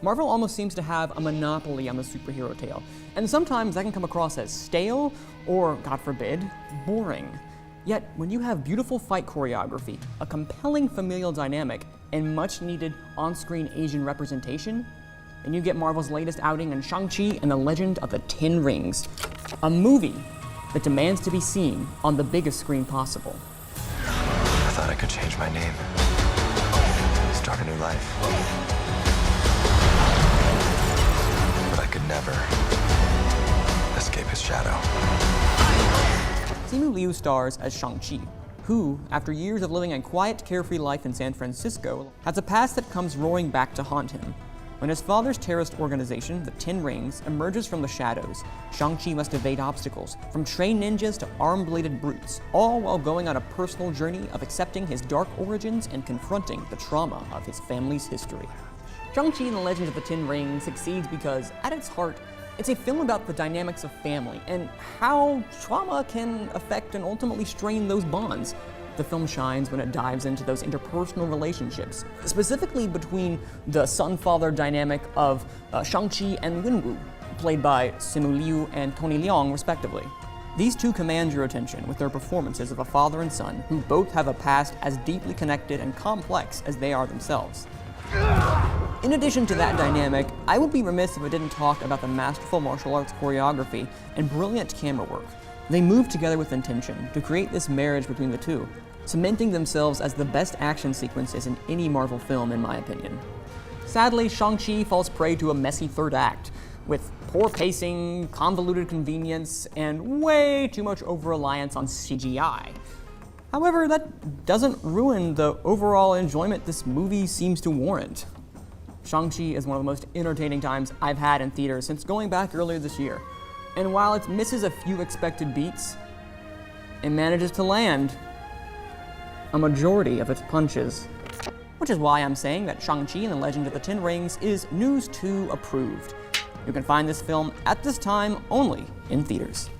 Marvel almost seems to have a monopoly on the superhero tale, and sometimes that can come across as stale or, God forbid, boring. Yet, when you have beautiful fight choreography, a compelling familial dynamic, and much-needed on-screen Asian representation, then you get Marvel's latest outing in Shang Chi and the Legend of the Ten Rings, a movie that demands to be seen on the biggest screen possible. I thought I could change my name, start a new life. But I could never escape his shadow. Simu Liu stars as Shang Chi, who, after years of living a quiet, carefree life in San Francisco, has a past that comes roaring back to haunt him. When his father's terrorist organization, the Ten Rings, emerges from the shadows, Shang-Chi must evade obstacles, from trained ninjas to arm-bladed brutes, all while going on a personal journey of accepting his dark origins and confronting the trauma of his family's history. Shang-Chi and the Legend of the Ten Rings succeeds because, at its heart, it's a film about the dynamics of family and how trauma can affect and ultimately strain those bonds. The film shines when it dives into those interpersonal relationships, specifically between the son-father dynamic of Shang-Chi and Wenwu, played by Simu Liu and Tony Leung, respectively. These two command your attention with their performances of a father and son who both have a past as deeply connected and complex as they are themselves. In addition to that dynamic, I would be remiss if I didn't talk about the masterful martial arts choreography and brilliant camera work. They move together with intention to create this marriage between the two, cementing themselves as the best action sequences in any Marvel film, in my opinion. Sadly, Shang-Chi falls prey to a messy third act, with poor pacing, convoluted convenience, and way too much over-reliance on CGI. However, that doesn't ruin the overall enjoyment this movie seems to warrant. Shang-Chi is one of the most entertaining times I've had in theaters since going back earlier this year. And while it misses a few expected beats, it manages to land a majority of its punches. Which is why I'm saying that Shang-Chi and the Legend of the Ten Rings is News 2 approved. You can find this film at this time only in theaters.